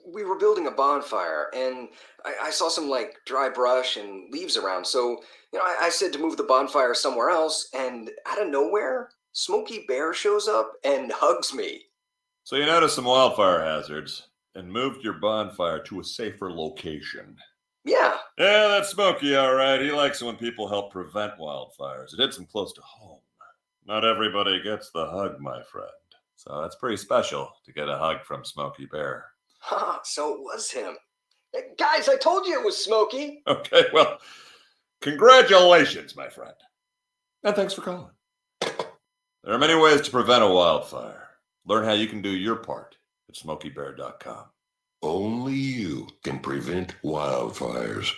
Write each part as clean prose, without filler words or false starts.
we were building a bonfire, and I saw some like dry brush and leaves around. So, I said to move the bonfire somewhere else, and out of nowhere, Smokey Bear shows up and hugs me. So you noticed some wildfire hazards and moved your bonfire to a safer location. Yeah. Yeah, that's Smokey, all right. He likes it when people help prevent wildfires. It hits him close to home. Not everybody gets the hug, my friend. So that's pretty special to get a hug from Smokey Bear. So it was him. Guys, I told you it was Smokey. Okay, well, congratulations, my friend. And thanks for calling. There are many ways to prevent a wildfire. Learn how you can do your part at SmokeyBear.com. Only you can prevent wildfires.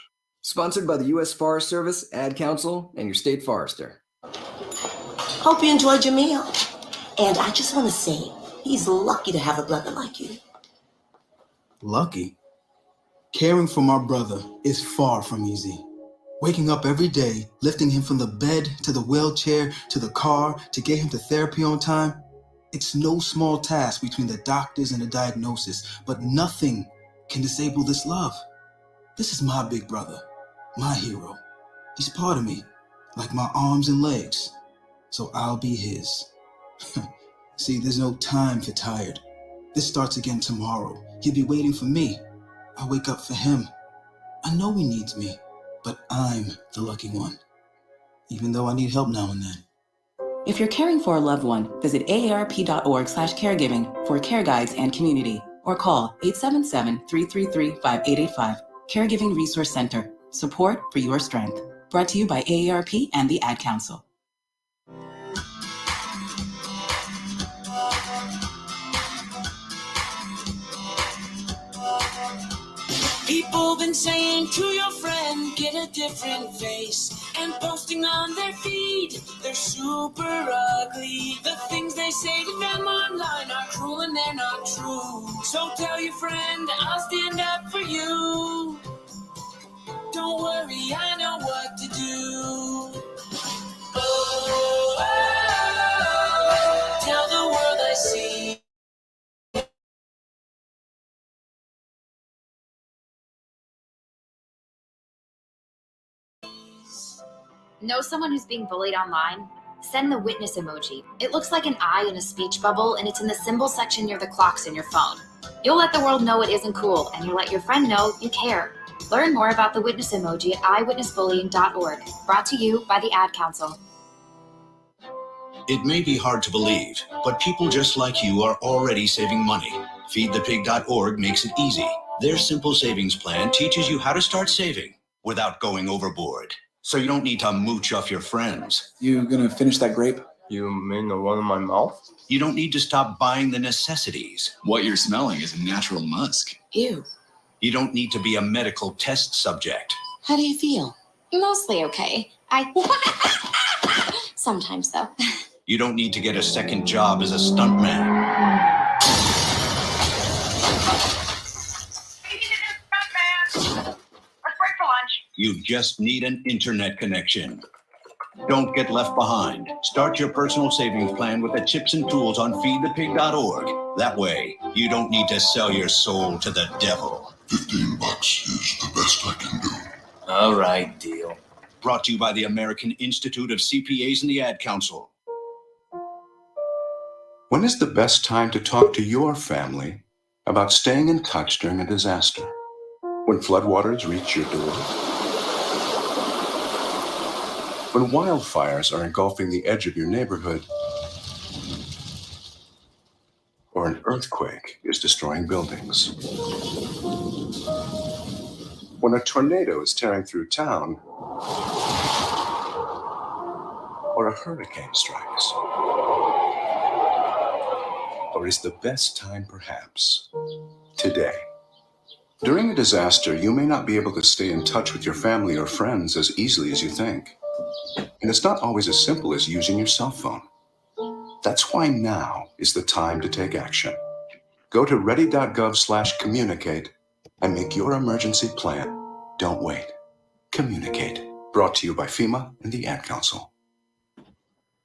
Sponsored by the U.S. Forest Service, Ad Council, and your state forester. Hope you enjoyed your meal. And I just want to say, he's lucky to have a brother like you. Lucky? Caring for my brother is far from easy. Waking up every day, lifting him from the bed to the wheelchair to the car to get him to therapy on time. It's no small task between the doctors and the diagnosis, but nothing can disable this love. This is my big brother, my hero. He's part of me, like my arms and legs, so I'll be his. See, there's no time for tired. This starts again tomorrow. He'll be waiting for me. I wake up for him. I know he needs me, but I'm the lucky one, even though I need help now and then. If you're caring for a loved one, visit aarp.org/caregiving for care guides and community, or call 877-333-5885. Caregiving Resource Center. Support for your strength. Brought to you by AARP and the Ad Council. People been saying to your friend, get a different face, and posting on their feed, they're super ugly. The things they say to them online are cruel and they're not true. So tell your friend, I'll stand up for you. Don't worry, I know what to do. Oh, tell the world I see. Know someone who's being bullied online? Send the witness emoji. It looks like an eye in a speech bubble, and it's in the symbol section near the clocks in your phone. You'll let the world know it isn't cool, and you'll let your friend know you care. Learn more about the witness emoji at eyewitnessbullying.org. Brought to you by the Ad Council. It may be hard to believe, but people just like you are already saving money. Feedthepig.org makes it easy. Their simple savings plan teaches you how to start saving without going overboard. So you don't need to mooch off your friends. You gonna finish that grape? You mean the one in my mouth? You don't need to stop buying the necessities. What you're smelling is a natural musk. Ew. You don't need to be a medical test subject. How do you feel? Mostly okay. Sometimes, though. You don't need to get a second job as a stuntman. You just need an internet connection. Don't get left behind. Start your personal savings plan with the tips and tools on feedthepig.org. That way, you don't need to sell your soul to the devil. $15 is the best I can do. All right, deal. Brought to you by the American Institute of CPAs and the Ad Council. When is the best time to talk to your family about staying in touch during a disaster? When floodwaters reach your door? When wildfires are engulfing the edge of your neighborhood? Or an earthquake is destroying buildings? When a tornado is tearing through town? Or a hurricane strikes? Or is the best time perhaps today? During a disaster, you may not be able to stay in touch with your family or friends as easily as you think. And it's not always as simple as using your cell phone. That's why now is the time to take action. Go to ready.gov/communicate and make your emergency plan. Don't wait. Communicate. Brought to you by FEMA and the Ad Council.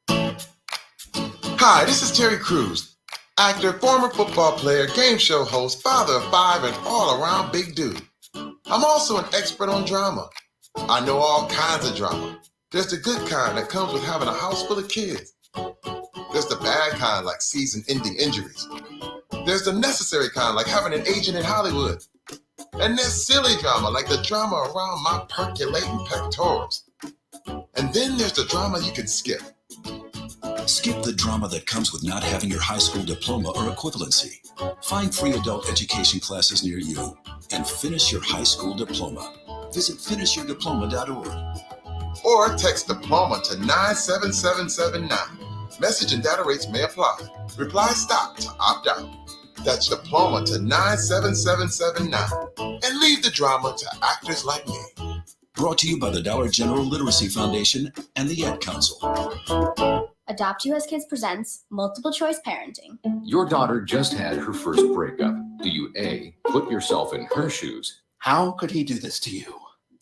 Hi, this is Terry Crews. Actor, former football player, game show host, father of 5, and all-around big dude. I'm also an expert on drama. I know all kinds of drama. There's the good kind that comes with having a house full of kids. There's the bad kind like season-ending injuries. There's the necessary kind like having an agent in Hollywood. And there's silly drama like the drama around my percolating pectorals. And then there's the drama you can skip. Skip the drama that comes with not having your high school diploma or equivalency. Find free adult education classes near you and finish your high school diploma. Visit finishyourdiploma.org. Or text diploma to 97779. Message and data rates may apply. Reply STOP to opt out. That's diploma to 97779. And leave the drama to actors like me. Brought to you by the Dollar General Literacy Foundation and the Ad Council. Adopt US Kids presents Multiple Choice Parenting. Your daughter just had her first breakup. Do you A, put yourself in her shoes? How could he do this to you?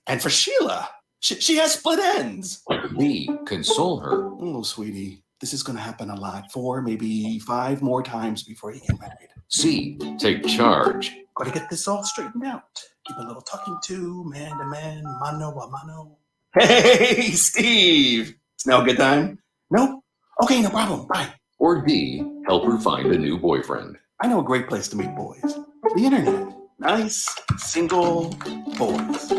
And for Sheila, she has split ends. B, console her? Oh, sweetie, this is going to happen a lot. 4, maybe 5 more times before you get married. C, take charge. Got to get this all straightened out. Keep a little talking to, man to man, mano a mano. Hey, Steve. It's now a good time? No? Okay, no problem. Bye. Or D, help her find a new boyfriend. I know a great place to meet boys. The internet. Nice, single boys.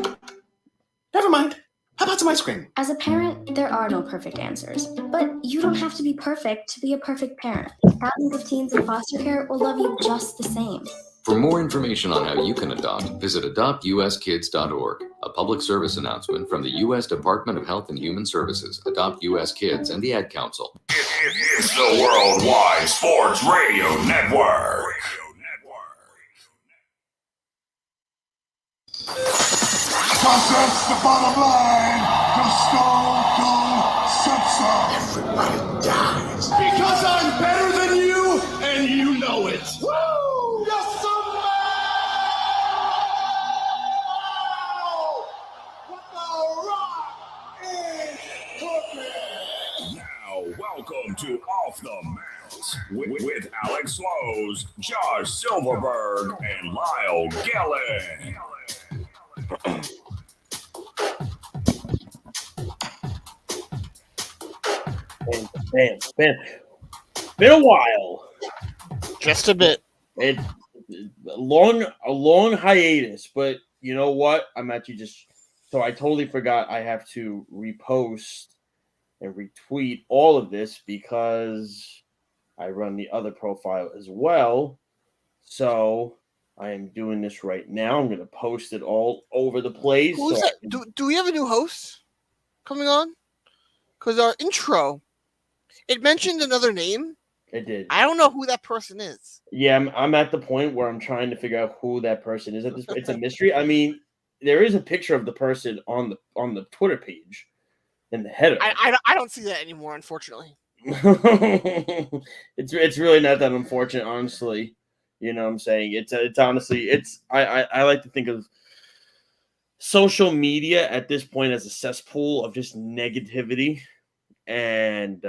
Never mind. How about some ice cream? As a parent, there are no perfect answers. But you don't have to be perfect to be a perfect parent. Thousands of teens in foster care will love you just the same. For more information on how you can adopt, visit adoptuskids.org. A public service announcement from the U.S. Department of Health and Human Services, Adopt U.S. Kids, and the Ad Council. It's the Worldwide Sports Radio Network. Because that's the bottom line. The Stone Cold Sepsa. Everybody dies. Because I'm better than you, and you know it. Woo! Yes, sir! What the rock is cooking? Now, welcome to Off the Mat with Alex Lowe's, Josh Silverberg, and Lyle Gillen. Bam. Been a while. Just a bit. A long hiatus, but you know what? I'm actually so I totally forgot I have to repost and retweet all of this because I run the other profile as well. So I am doing this right now. I'm going to post it all over the place. Who's that? Do we have a new host coming on? Because our intro, it mentioned another name. It did. I don't know who that person is. Yeah, I'm at the point where I'm trying to figure out who that person is. It's a mystery. I mean, there is a picture of the person on the Twitter page in the header. I don't see that anymore, unfortunately. It's really not that unfortunate, honestly. You know what I'm saying? It's honestly, I like to think of social media at this point as a cesspool of just negativity. And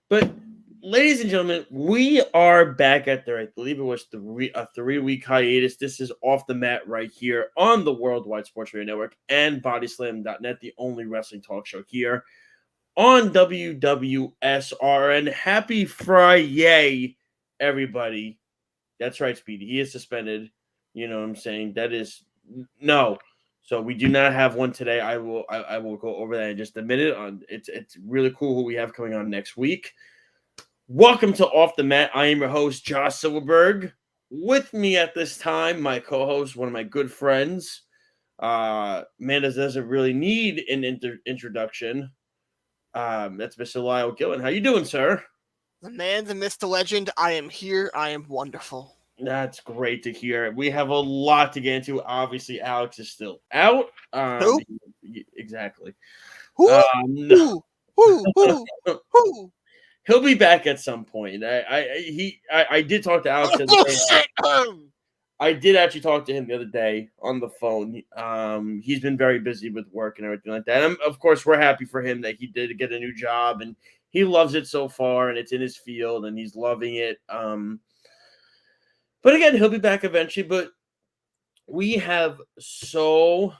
but ladies and gentlemen, we are back at I believe it was a 3-week hiatus. This is Off the Mat right here on the Worldwide Sports Radio Network and BodySlam.net, the only wrestling talk show here on WWSRN. Happy Friday, everybody. That's right, Speedy. He is suspended. You know what I'm saying? That is no. So we do not have one today. I will go over that in just a minute. It's really cool who we have coming on next week. Welcome to Off the Mat. I am your host, Josh Silverberg. With me at this time, my co-host, one of my good friends. Man doesn't really need an introduction. That's Mr. Lyle Gillen. How you doing, sir? The man, the myth, the legend. I am here. I am wonderful. That's great to hear. We have a lot to get into. Obviously, Alex is still out. Who? Exactly. Who? He'll be back at some point. I did talk to Alex. I did actually talk to him the other day on the phone. He's been very busy with work and everything like that. And of course, we're happy for him that he did get a new job and he loves it so far, and it's in his field, and he's loving it. But again, he'll be back eventually. But we have so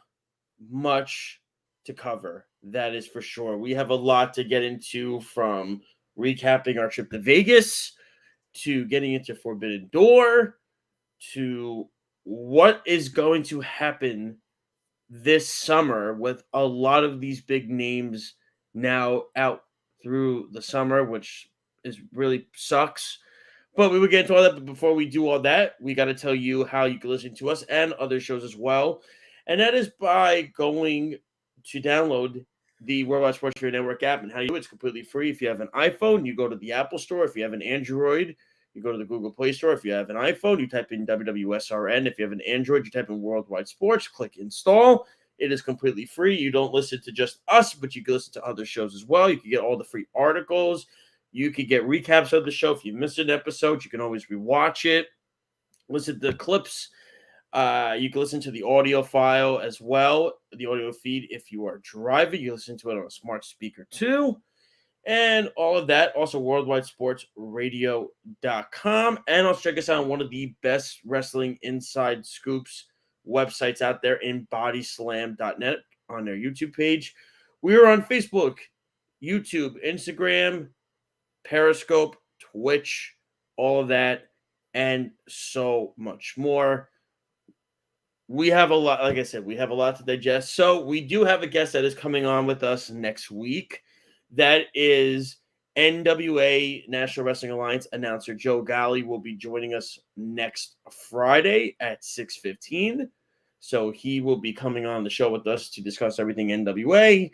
much to cover. That is for sure. We have a lot to get into, from recapping our trip to Vegas to getting into Forbidden Door to what is going to happen this summer with a lot of these big names now out through the summer, which is really sucks. But we will get into all that. But before we do all that, we got to tell you how you can listen to us and other shows as well. And that is by going to download the Worldwide Sports Radio Network app. And how you do it, it's completely free. If you have an iPhone, you go to the Apple Store. If you have an Android, you go to the Google Play Store. If you have an iPhone, you type in WWSRN. If you have an Android, you type in Worldwide Sports, click install. It is completely free. You don't listen to just us, but you can listen to other shows as well. You can get all the free articles. You can get recaps of the show. If you missed an episode, you can always rewatch it. Listen to the clips. You can listen to the audio file as well, the audio feed. If you are driving, you listen to it on a smart speaker too. And all of that, also worldwidesportsradio.com. And also check us out on one of the best wrestling inside scoops websites out there in bodyslam.net on their YouTube page. We are on Facebook, YouTube, Instagram, Periscope, Twitch, all of that, and so much more. We have a lot, like I said, we have a lot to digest. So we do have a guest that is coming on with us next week. That is NWA National Wrestling Alliance announcer Joe Galli will be joining us next Friday at 6:15. So he will be coming on the show with us to discuss everything NWA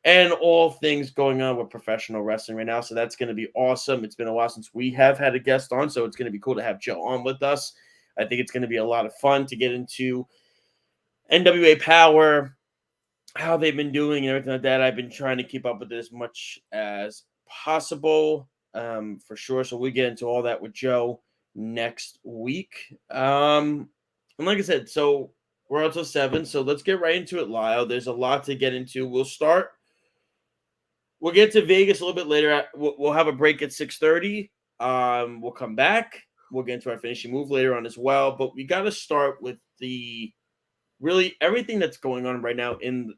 and all things going on with professional wrestling right now. So that's going to be awesome. It's been a while since we have had a guest on, so it's going to be cool to have Joe on with us. I think it's going to be a lot of fun to get into NWA Power, how they've been doing and everything like that. I've been trying to keep up with it as much as possible, for sure. So we get into all that with Joe next week. And like I said, so we're until 7, so let's get right into it, Lyle. There's a lot to get into. We'll get to Vegas a little bit later. We'll have a break at 6:30. We'll come back. We'll get into our finishing move later on as well. But we got to start with really everything that's going on right now in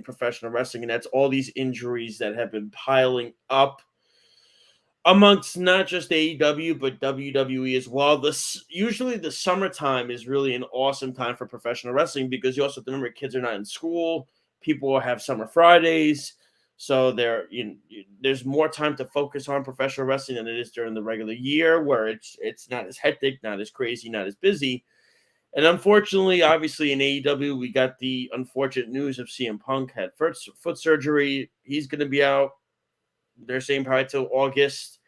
professional wrestling, and that's all these injuries that have been piling up amongst not just AEW but WWE as well. Usually the summertime is really an awesome time for professional wrestling because you also have to remember kids are not in school. People have summer Fridays, so there's more time to focus on professional wrestling than it is during the regular year, where it's not as hectic, not as crazy, not as busy. And unfortunately, obviously in AEW, we got the unfortunate news of CM Punk had foot surgery. He's going to be out, they're saying, probably till August.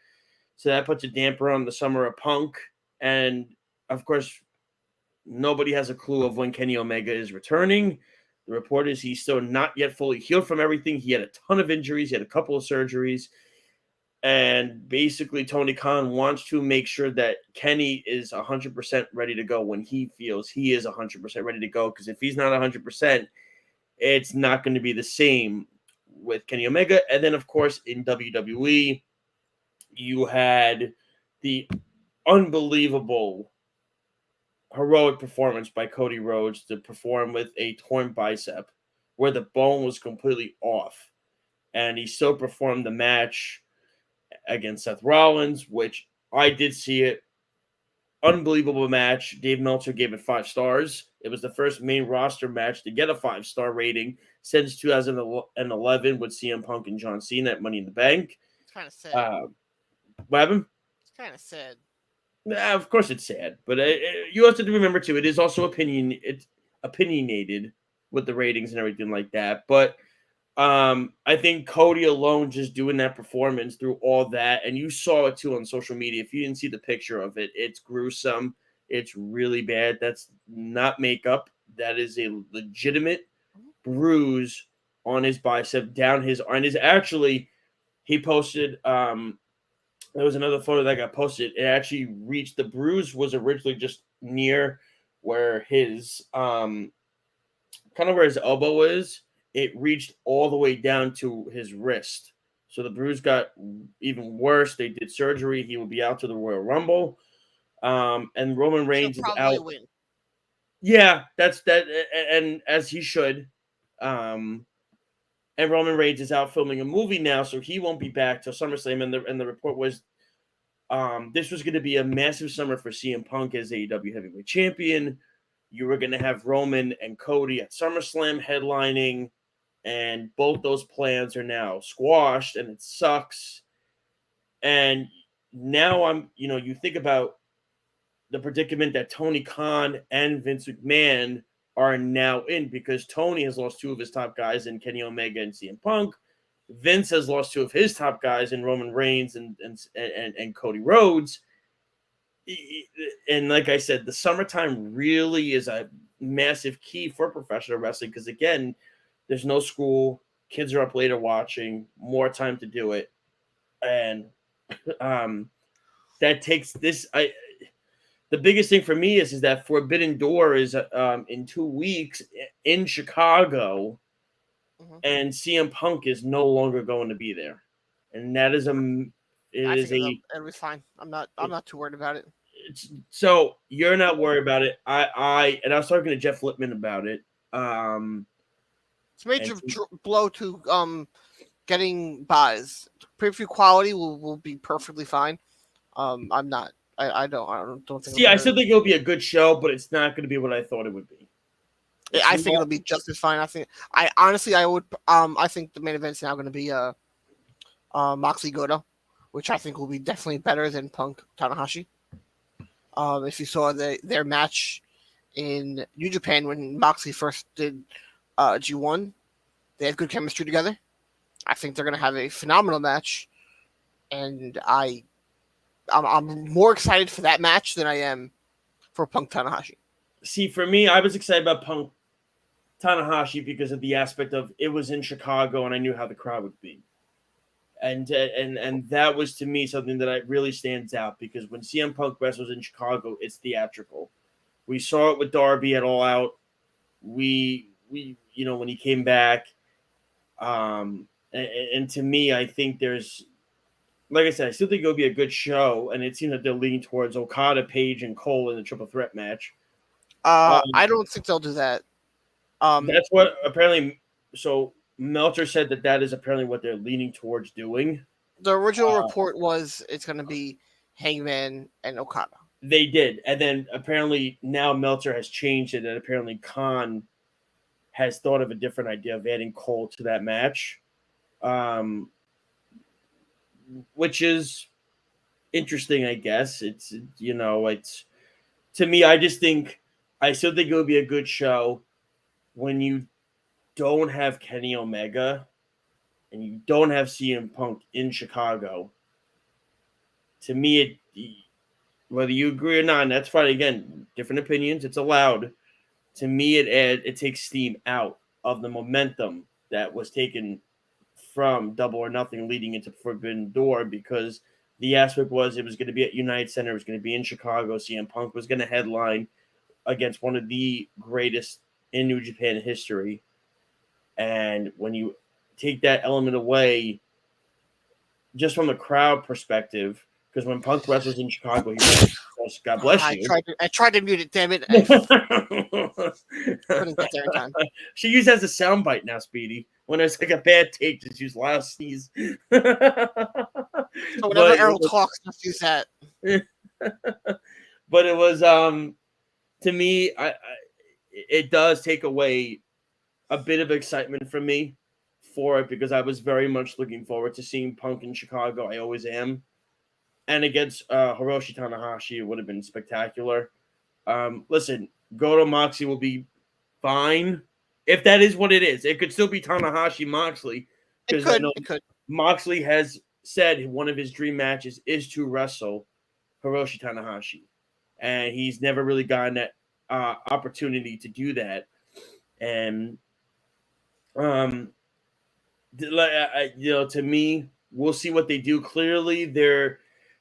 So that puts a damper on the summer of Punk. And, of course, nobody has a clue of when Kenny Omega is returning. The report is he's still not yet fully healed from everything. He had a ton of injuries. He had a couple of surgeries. And basically, Tony Khan wants to make sure that Kenny is 100% ready to go when he feels he is 100% ready to go. Because if he's not 100%, it's not going to be the same with Kenny Omega. And then, of course, in WWE, you had the unbelievable heroic performance by Cody Rhodes to perform with a torn bicep where the bone was completely off. And he still performed the match against Seth Rollins, which I did see it. Unbelievable match. Dave Meltzer gave it 5 stars. It was the first main roster match to get a 5-star rating since 2011 with CM Punk and John Cena at Money in the Bank. It's kind of sad. What happened? It's kind of sad. Of course it's sad, but you have to remember too, it is also opinionated with the ratings and everything like that. But I think Cody alone just doing that performance through all that, and you saw it too on social media. If you didn't see the picture of it, it's gruesome. It's really bad. That's not makeup. That is a legitimate bruise on his bicep, down his arm. And he posted, there was another photo that got posted. It actually reached, the bruise was originally just near where his, kind of where his elbow is. It reached all the way down to his wrist. So the bruise got even worse. They did surgery. He will be out to the Royal Rumble. And Roman Reigns is Probably out. win. Yeah, that's that, and as he should. And Roman Reigns is out filming a movie now, so he won't be back till SummerSlam. And the report was, this was going to be a massive summer for CM Punk as AEW Heavyweight Champion. You were going to have Roman and Cody at SummerSlam headlining, and both those plans are now squashed, and it sucks. And now you think about the predicament that Tony Khan and Vince McMahon are now in, because Tony has lost two of his top guys in Kenny Omega and CM Punk. Vince has lost two of his top guys in Roman Reigns and Cody Rhodes. And like I said, the summertime really is a massive key for professional wrestling, because again, there's no school, kids are up later watching, more time to do it, and that takes this. The biggest thing for me is that Forbidden Door is in 2 weeks in Chicago, and CM Punk is no longer going to be there, and that is it'll be fine. I'm not too worried about it. So you're not worried about it. I was talking to Jeff Lippman about it. It's a major blow to getting buys. Preview quality will be perfectly fine. I don't think. See, I still think it'll be a good show, but it's not going to be what I thought it would be. I think it'll be just as fine. I think the main event's now going to be Moxley Goto, which I think will be definitely better than Punk Tanahashi. If you saw their match in New Japan when Moxley first did G1, they had good chemistry together. I think they're going to have a phenomenal match, and I'm more excited for that match than I am for Punk Tanahashi. See, for me, I was excited about Punk Tanahashi because of the aspect of it was in Chicago and I knew how the crowd would be. And that was, to me, something that really stands out, because when CM Punk wrestles in Chicago, it's theatrical. We saw it with Darby at All Out. We when he came back. And to me, I think there's, like I said, I still think it'll be a good show, and it seems like they're leaning towards Okada, Page, and Cole in the triple threat match. I don't think they'll do that. That's what apparently. So Meltzer said that is apparently what they're leaning towards doing. The original report was it's going to be Hangman and Okada. They did, and then apparently now Meltzer has changed it, and apparently Khan has thought of a different idea of adding Cole to that match. Which is interesting, I guess. It's to me, I still think it would be a good show when you don't have Kenny Omega and you don't have CM Punk in Chicago. To me, whether you agree or not, and that's fine. Again, different opinions, it's allowed. To me, it takes steam out of the momentum that was taken from Double or Nothing leading into Forbidden Door, because the aspect was it was going to be at United Center, it was going to be in Chicago, CM Punk was going to headline against one of the greatest in New Japan history. And when you take that element away, just from the crowd perspective, because when Punk wrestles in Chicago, he wrestles, God bless you. I tried to mute it, damn it. I couldn't get there in time. She used as a soundbite now, Speedy. When it's like a bad take, just use loud sneeze. So whenever Errol talks, just use that. But it was, to me, it does take away a bit of excitement from me for it, because I was very much looking forward to seeing Punk in Chicago. I always am. And against Hiroshi Tanahashi, it would have been spectacular. Listen, Goto Moxley will be fine. If that is what it is, it could still be Tanahashi Moxley. It could. Moxley has said one of his dream matches is to wrestle Hiroshi Tanahashi, and he's never really gotten that opportunity to do that. And to me, we'll see what they do. Clearly,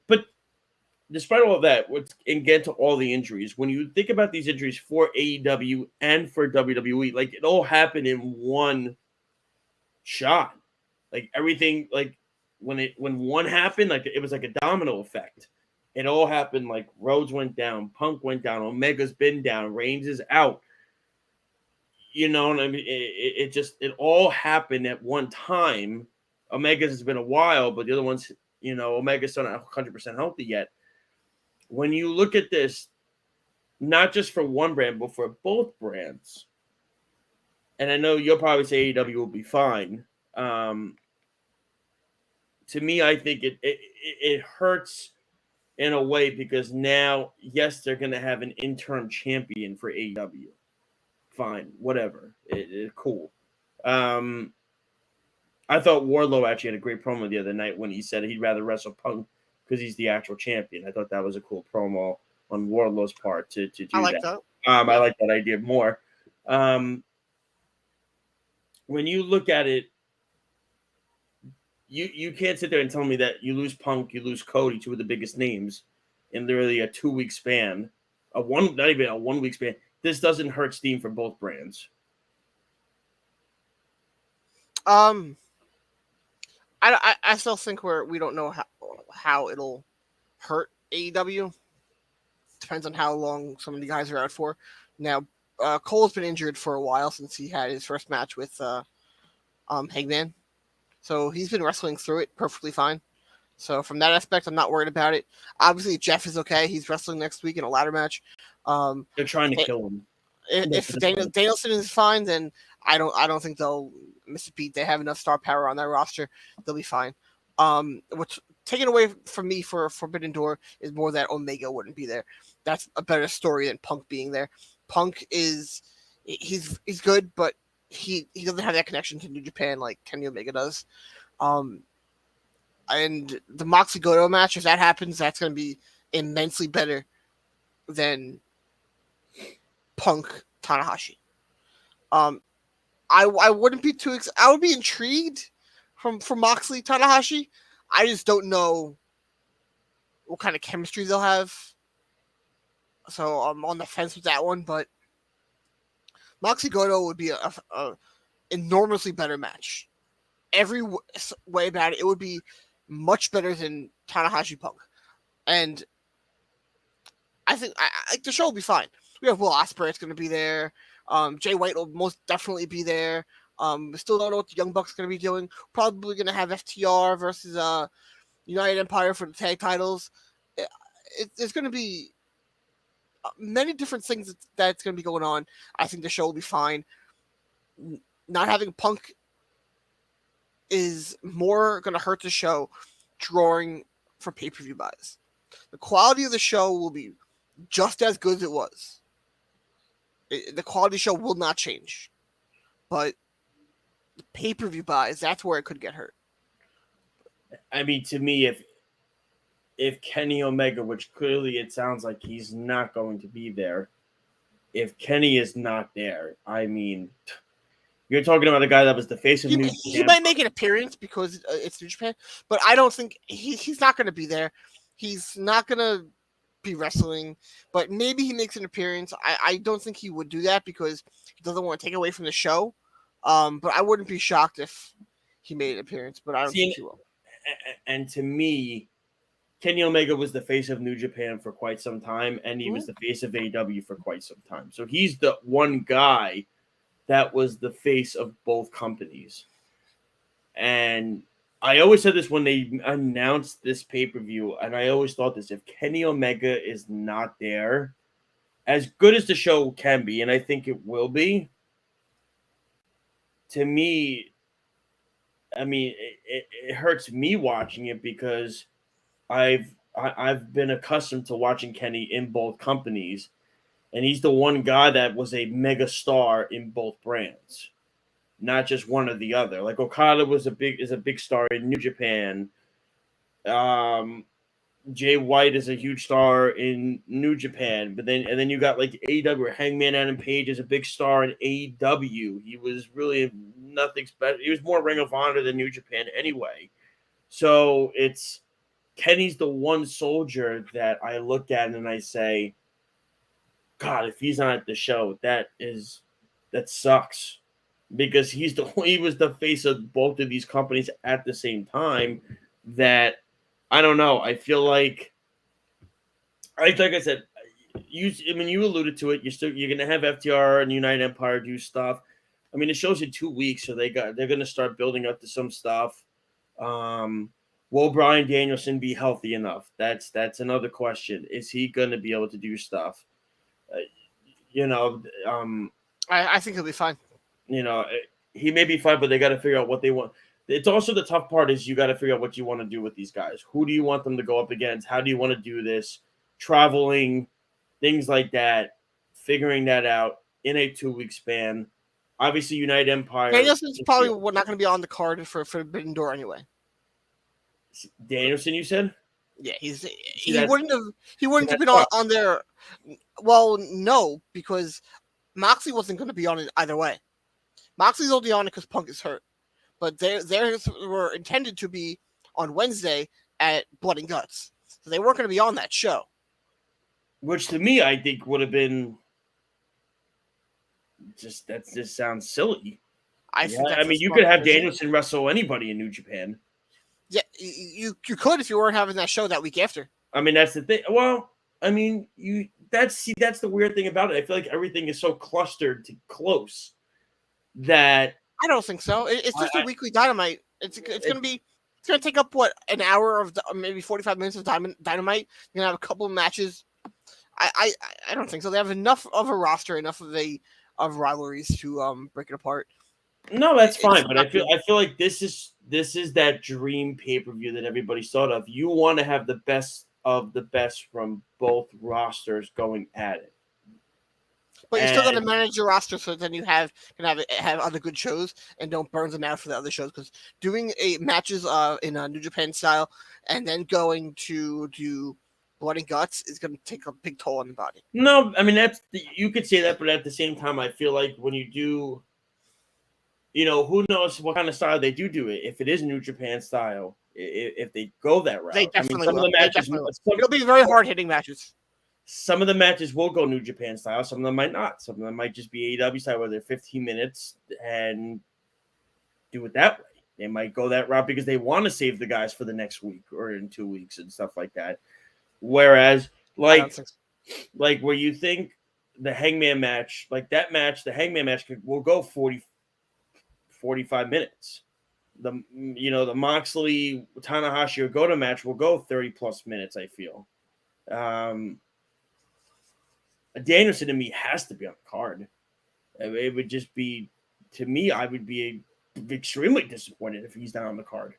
but despite all of that, and get to all the injuries, when you think about these injuries for AEW and for WWE, like it all happened in one shot. Like everything, like when one happened, like it was like a domino effect. It all happened like Rhodes went down, Punk went down, Omega's been down, Reigns is out. You know what I mean? It all happened at one time. Omega's has been a while, but the other ones, you know, Omega's still not 100% healthy yet. When you look at this, not just for one brand, but for both brands, and I know you'll probably say AEW will be fine. To me, I think it hurts in a way because now, yes, they're going to have an interim champion for AEW. Fine, whatever. Cool. I thought Wardlow actually had a great promo the other night when he said he'd rather wrestle Punk because he's the actual champion. I thought that was a cool promo on Wardlow's part to do that. I like that idea more. When you look at it, you can't sit there and tell me that you lose Punk, you lose Cody, two of the biggest names, in literally a 2-week span, not even a 1-week span. This doesn't hurt steam for both brands. I still think we don't know how it'll hurt AEW. Depends on how long some of the guys are out for. Now, Cole's been injured for a while since he had his first match with Hangman. So he's been wrestling through it perfectly fine. So from that aspect, I'm not worried about it. Obviously, Jeff is okay. He's wrestling next week in a ladder match. They're trying to kill him. If Danielson is fine, then I don't think they'll miss a beat. They have enough star power on their roster. They'll be fine. What's taken away from me for Forbidden Door is more that Omega wouldn't be there. That's a better story than Punk being there. Punk he's good, but he doesn't have that connection to New Japan like Kenny Omega does. And the Moxley Goto match, if that happens, that's going to be immensely better than Punk Tanahashi. I wouldn't be too I would be intrigued from Moxley Tanahashi. I just don't know what kind of chemistry they'll have. So I'm on the fence with that one, but Moxley Goto would be a enormously better match. Every way about it, it would be much better than Tanahashi Punk. And I think the show will be fine. We have Will Ospreay, it's going to be there. Jay White will most definitely be there. We still don't know what the Young Bucks are going to be doing. Probably going to have FTR versus United Empire for the tag titles. There's going to be many different things that's going to be going on. I think the show will be fine. Not having Punk is more going to hurt the show drawing for pay-per-view buys. The quality of the show will be just as good as it was. The quality of the show will not change. But the pay-per-view buys, that's where it could get hurt. I mean, to me, if Kenny Omega, which clearly it sounds like he's not going to be there, if Kenny is not there, I mean, you're talking about a guy that was the face of New Japan. He might make an appearance because it's New Japan, but I don't think he's not going to be there. He's not going to be wrestling, but maybe he makes an appearance. I don't think he would do that because he doesn't want to take away from the show. But I wouldn't be shocked if he made an appearance, but I don't think he will. And to me, Kenny Omega was the face of New Japan for quite some time, and he was the face of AEW for quite some time. So he's the one guy that was the face of both companies. And I always said this when they announced this pay-per-view, and I always thought this: if Kenny Omega is not there, as good as the show can be, and I think it will be, to me, I mean, it hurts me watching it because I've been accustomed to watching Kenny in both companies, and he's the one guy that was a mega star in both brands, not just one or the other. Like Okada is a big star in New Japan. Jay White is a huge star in New Japan, but then you got like AEW, where Hangman Adam Page is a big star in AEW. He was really nothing special. He was more Ring of Honor than New Japan anyway. So it's Kenny's the one soldier that I look at and I say, God, if he's not at the show, that sucks, because he was the face of both of these companies at the same time. that I don't know. I feel like I said, you alluded to it. You're gonna have FTR and United Empire do stuff. I mean, it shows you 2 weeks, so they're gonna start building up to some stuff. Will Bryan Danielson be healthy enough? That's another question. Is he gonna be able to do stuff? I think he'll be fine. He may be fine, but they got to figure out what they want. It's also the tough part is you got to figure out what you want to do with these guys. Who do you want them to go up against? How do you want to do this? Traveling, things like that, figuring that out in a 2-week span. Obviously, United Empire. Danielson's probably not going to be on the card for Forbidden Door anyway. Danielson, you said? Yeah, he wouldn't have been on there. Well, no, because Moxley wasn't going to be on it either way. Moxley's only on it because Punk is hurt, but theirs were intended to be on Wednesday at Blood and Guts, so they weren't going to be on that show. Which to me, I think would have been that just sounds silly. I mean, you could have Danielson wrestle anybody in New Japan. Yeah, you could if you weren't having that show that week after. I mean, that's the thing. Well, I mean, that's the weird thing about it. I feel like everything is so clustered to close that I don't think so. It's just a weekly Dynamite. It's going to take up an hour of maybe 45 minutes of Dynamite. You're going to have a couple of matches. I don't think so. They have enough of a roster, enough of rivalries to break it apart. No, that's fine, but I feel like this is that dream pay-per-view that everybody's thought of. You want to have the best of the best from both rosters going at it. But you're still going to manage your roster so then you can have other good shows and don't burn them out for the other shows, because doing matches in a New Japan style and then going to do Blood and Guts is going to take a big toll on the body. No, I mean you could say that, but at the same time, I feel like when you do, who knows what kind of style they do it. If it is New Japan style, if they go that route, they definitely some will. of the matches, it'll be very hard hitting matches. Some of the matches will go New Japan style. Some of them might not. Some of them might just be AEW style, where they're 15 minutes and do it that way. They might go that route because they want to save the guys for the next week or in 2 weeks and stuff like that. Whereas, like where you think the Hangman match, the Hangman match will go 45 minutes. The Moxley Tanahashi or Goto match will go 30 plus minutes, I feel. Danielson to me has to be on the card. It would just be, to me, I would be extremely disappointed if he's not on the card.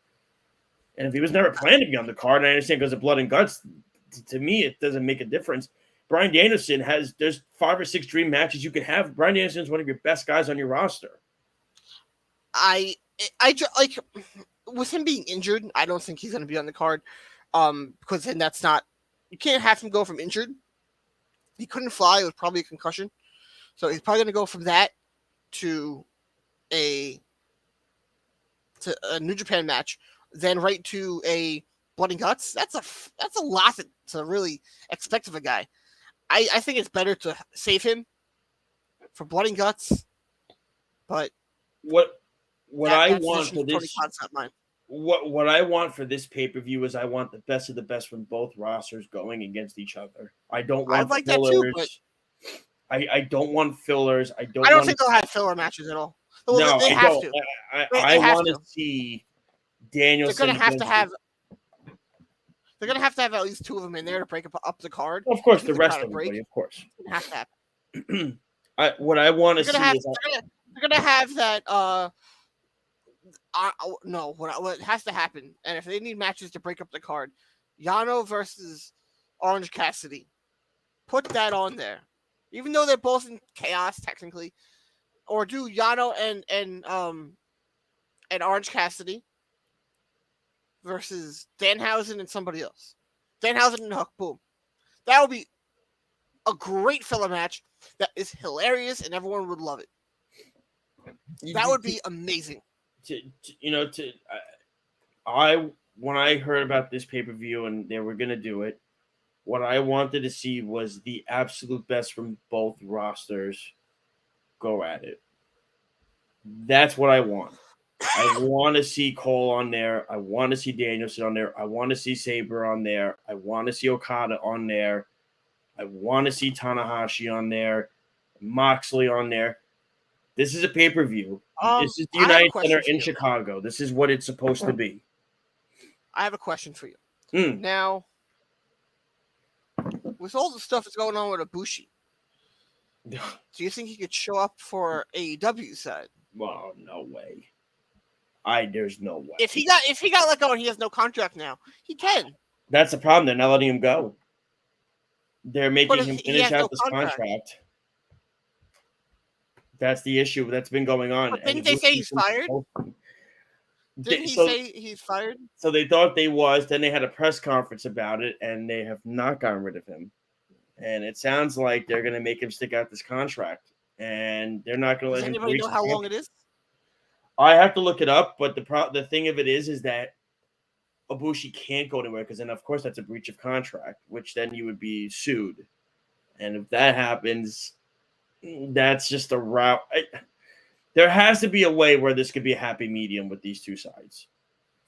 And if he was never planned to be on the card, and I understand because of Blood and Guts, to me, it doesn't make a difference. Bryan Danielson there's 5 or 6 dream matches you could have. Bryan Danielson is one of your best guys on your roster. I like with him being injured, I don't think he's going to be on the card. Because then you can't have him go from injured. He couldn't fly. It was probably a concussion. So he's probably going to go from that to a New Japan match, then right to a Blood and Guts. That's a lot to really expect of a guy. I think it's better to save him for Blood and Guts. But what I want for this what I want for this pay-per-view is I want the best of the best from both rosters going against each other. I don't want like fillers. That too, but I don't want fillers. I don't think they'll have filler matches at all. No, they have to. I want to see Danielson. They're going to have to have at least 2 of them in there to break up the card. Well, of course, the rest of everybody, of course. It has to happen. What I want to see is they're going to have that. What has to happen, and if they need matches to break up the card, Yano versus Orange Cassidy, put that on there, even though they're both in chaos technically, or do Yano and Orange Cassidy versus Danhausen and somebody else, Danhausen and Hook. Boom, that would be a great filler match that is hilarious and everyone would love it. That would be amazing. When I heard about this pay-per-view and they were gonna do it, what I wanted to see was the absolute best from both rosters go at it. That's what I want. I want to see Cole on there. I want to see Danielson on there. I want to see Sabre on there. I want to see Okada on there. I want to see Tanahashi on there. Moxley on there. This is a pay-per-view. This is the United Center in Chicago. This is what it's supposed to be. I have a question for you. Now, with all the stuff that's going on with Ibushi, do you think he could show up for AEW side? Well, no way. There's no way. If he got let go and he has no contract now, he can. That's the problem. They're not letting him go. They're making him finish out this contract. That's the issue that's been going on. But didn't they say he's fired? Didn't he say he's fired? So they thought they was. Then they had a press conference about it, and they have not gotten rid of him. And it sounds like they're going to make him stick out this contract, and they're not going to let him. Does anybody know how long it is? I have to look it up, but the thing of it is that Ibushi can't go anywhere because then, of course, that's a breach of contract, which then you would be sued. And if that happens, that's just a route. There has to be a way where this could be a happy medium with these two sides.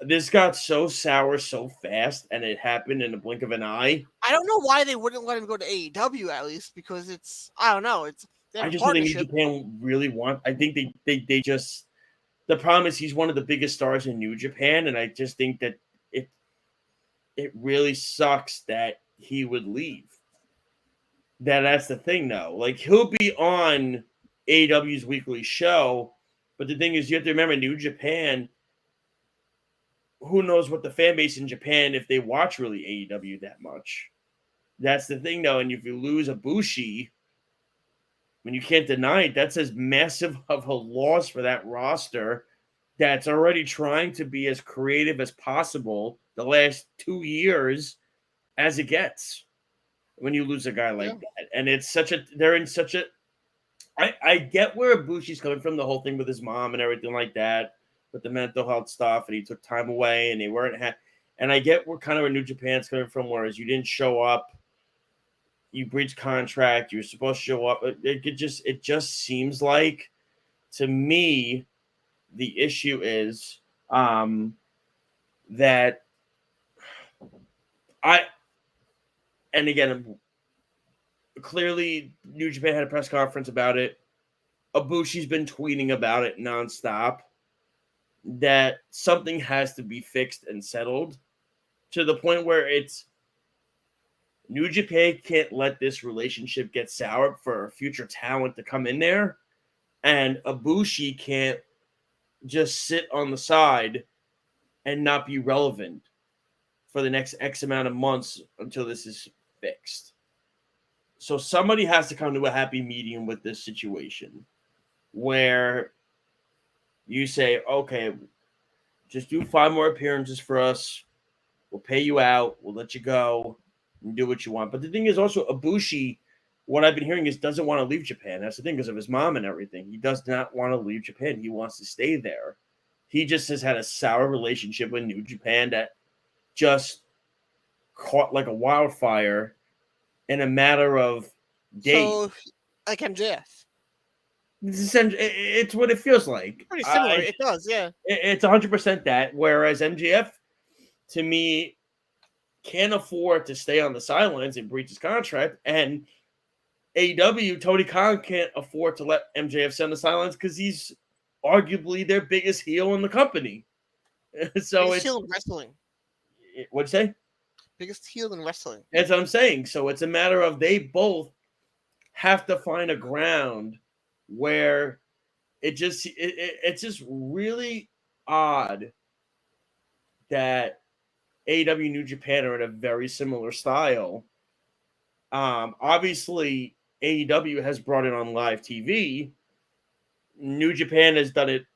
This got so sour so fast, and it happened in the blink of an eye. I don't know why they wouldn't let him go to AEW at least, because it's, I don't know. I just think New Japan really want. I think they just. The problem is he's one of the biggest stars in New Japan, and I just think that it really sucks that he would leave. That's the thing, though. Like, he'll be on AEW's weekly show, but the thing is, you have to remember, New Japan, who knows what the fan base in Japan, if they watch really AEW that much. That's the thing, though, and if you lose Ibushi, when you can't deny it, that's as massive of a loss for that roster that's already trying to be as creative as possible the last 2 years as it gets when you lose a guy like that. And it's they're in such a, I get where Ibushi's coming from, the whole thing with his mom and everything like that, with the mental health stuff, and he took time away and they weren't and I get where kind of where New Japan's coming from, whereas you didn't show up, you breached contract, you were supposed to show up. It just seems like, to me, the issue is that and again, clearly New Japan had a press conference about it. Ibushi's been tweeting about it nonstop, that something has to be fixed and settled to the point where it's New Japan can't let this relationship get sour for future talent to come in there, and Ibushi can't just sit on the side and not be relevant for the next X amount of months until this is fixed. So somebody has to come to a happy medium with this situation where you say, okay, just do 5 more appearances for us. We'll pay you out. We'll let you go and do what you want. But the thing is also, Ibushi, what I've been hearing is doesn't want to leave Japan. That's the thing, because of his mom and everything. He does not want to leave Japan. He wants to stay there. He just has had a sour relationship with New Japan that just caught like a wildfire in a matter of days. So, like MJF. It's what it feels like. Pretty similar. It does, yeah. It's 100% that. Whereas MJF, to me, can't afford to stay on the sidelines and breach his contract. And AEW, Tony Khan can't afford to let MJF stay on the sidelines because he's arguably their biggest heel in the company. So biggest heel in wrestling. What'd you say? Biggest heel in wrestling. That's what I'm saying. So it's a matter of they both have to find a ground where it's just really odd that AEW New Japan are in a very similar style. Obviously, AEW has brought it on live TV. New Japan has done it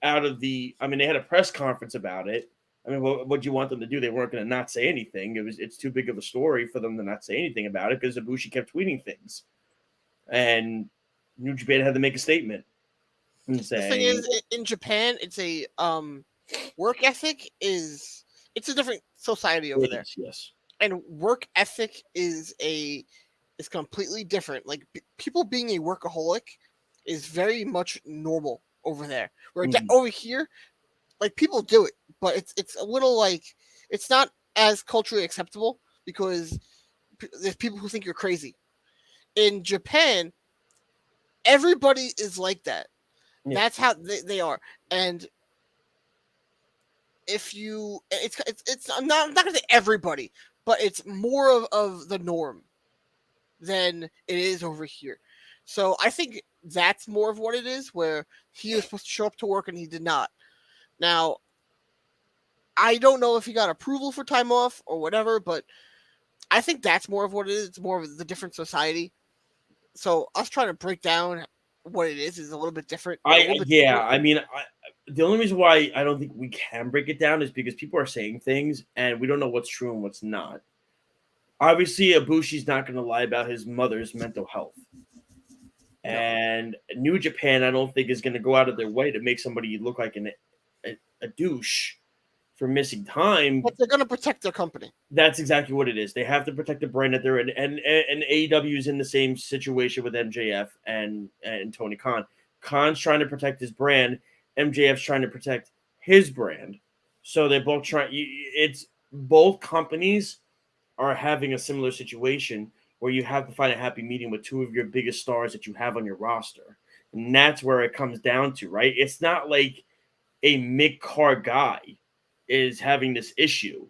out of the. I mean, they had a press conference about it. I mean, what do you want them to do? They weren't going to not say anything. It's too big of a story for them to not say anything about it because Ibushi kept tweeting things, and New Japan had to make a statement. And say, the thing is, in Japan, it's a work ethic is it's a different society over there. Yes, and work ethic is completely different. Like people being a workaholic is very much normal over there. Where over here, like people do it, but it's a little like it's not as culturally acceptable because there's people who think you're crazy. In Japan, everybody is like that. Yeah. That's how they are. And if you, it's I'm not gonna say everybody, but it's more of the norm than it is over here. So I think that's more of what it is, where he was supposed to show up to work and he did not. Now, I don't know if he got approval for time off or whatever, but I think that's more of what it is. It's more of the different society. So us trying to break down what it is a little bit different. The only reason why I don't think we can break it down is because people are saying things and we don't know what's true and what's not. Obviously, Ibushi's not going to lie about his mother's mental health. And New Japan, I don't think, is going to go out of their way to make somebody look like a douche for missing time. But they're going to protect their company. That's exactly what it is. They have to protect the brand that they're in. And AEW is in the same situation with MJF and Tony Khan. Khan's trying to protect his brand. MJF's trying to protect his brand. So they're both trying. It's both companies are having a similar situation where you have to find a happy medium with two of your biggest stars that you have on your roster. And that's where it comes down to, right? It's not like a mid-card guy is having this issue.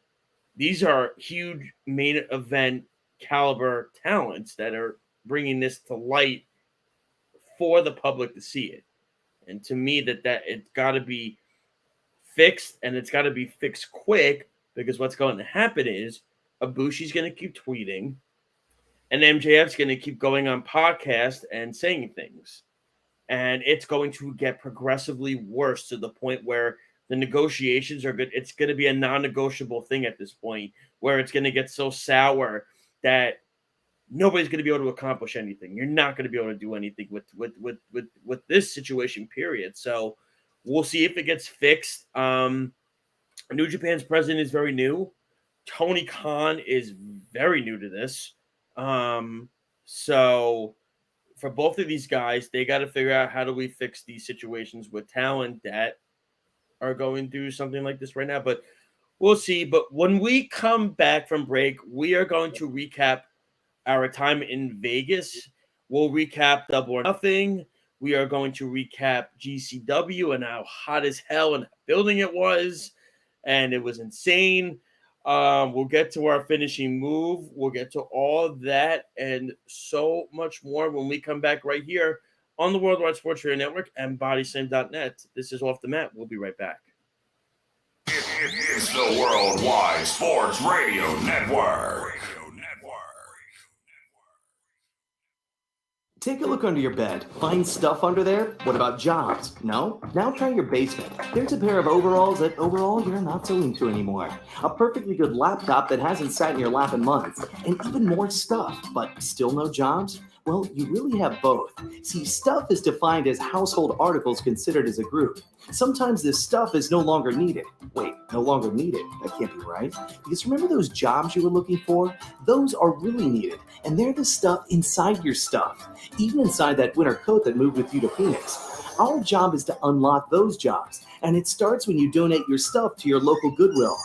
These are huge main event caliber talents that are bringing this to light for the public to see it. And to me, that it's got to be fixed, and it's got to be fixed quick, because what's going to happen is Ibushi's going to keep tweeting, and MJF's going to keep going on podcasts and saying things. And it's going to get progressively worse to the point where the negotiations are good. It's going to be a non-negotiable thing at this point, where it's going to get so sour that nobody's going to be able to accomplish anything. You're not going to be able to do anything with this situation, period. So we'll see if it gets fixed. New Japan's president is very new. Tony Khan is very new to this. So for both of these guys, they got to figure out how do we fix these situations with talent that are going through something like this right now. But we'll see. But when we come back from break, we are going to recap our time in Vegas. We'll recap Double or Nothing. We are going to recap GCW and how hot as hell and building it was. And it was insane. We'll get to our finishing move. We'll get to all that and so much more when we come back right here on the Worldwide Sports Radio Network and BodySlam.net. This is Off the Mat. We'll be right back. It's the Worldwide Sports Radio Network. Take a look under your bed. Find stuff under there? What about jobs? No? Now try your basement. There's a pair of overalls that overall you're not so into anymore. A perfectly good laptop that hasn't sat in your lap in months. And even more stuff, but still no jobs? Well, you really have both. See, stuff is defined as household articles considered as a group. Sometimes this stuff is no longer needed. Wait, no longer needed? That can't be right. Because remember those jobs you were looking for? Those are really needed. And they're the stuff inside your stuff. Even inside that winter coat that moved with you to Phoenix. Our job is to unlock those jobs. And it starts when you donate your stuff to your local Goodwill.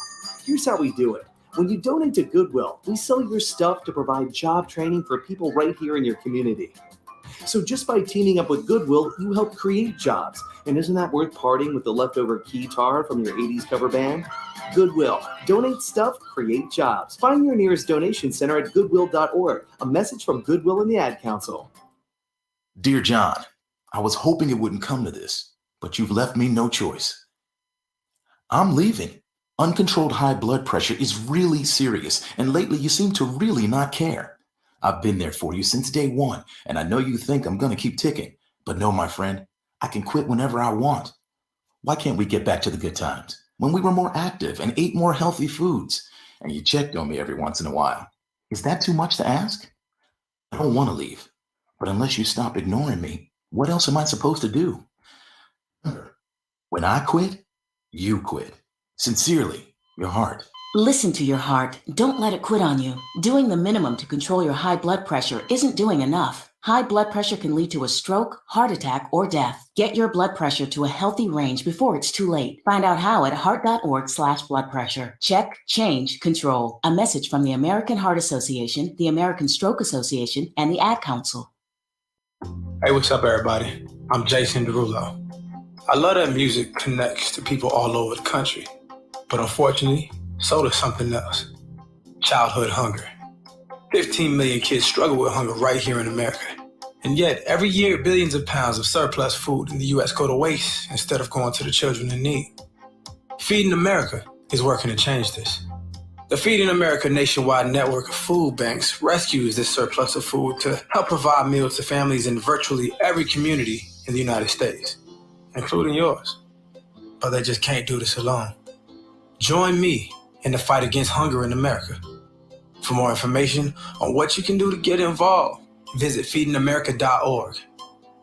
Here's how we do it. When you donate to Goodwill, we sell your stuff to provide job training for people right here in your community. So just by teaming up with Goodwill, you help create jobs. And isn't that worth parting with the leftover keytar from your 80s cover band? Goodwill. Donate stuff, create jobs. Find your nearest donation center at goodwill.org. A message from Goodwill and the Ad Council. Dear John, I was hoping it wouldn't come to this, but you've left me no choice. I'm leaving. Uncontrolled high blood pressure is really serious, and lately you seem to really not care. I've been there for you since day one, and I know you think I'm going to keep ticking, but no, my friend, I can quit whenever I want. Why can't we get back to the good times, when we were more active and ate more healthy foods, and you checked on me every once in a while? Is that too much to ask? I don't want to leave, but unless you stop ignoring me, what else am I supposed to do? When I quit, you quit. Sincerely, your heart. Listen to your heart. Don't let it quit on you. Doing the minimum to control your high blood pressure isn't doing enough. High blood pressure can lead to a stroke, heart attack, or death. Get your blood pressure to a healthy range before it's too late. Find out how at heart.org/blood pressure. Check, change, control. A message from the American Heart Association, the American Stroke Association, and the Ad Council. Hey, what's up, everybody? I'm Jason Derulo. I love that music connects to people all over the country. But unfortunately, so does something else. Childhood hunger. 15 million kids struggle with hunger right here in America. And yet, every year, billions of pounds of surplus food in the U.S. go to waste instead of going to the children in need. Feeding America is working to change this. The Feeding America nationwide network of food banks rescues this surplus of food to help provide meals to families in virtually every community in the United States, including yours. But they just can't do this alone. Join me in the fight against hunger in America. For more information on what you can do to get involved, visit feedingamerica.org.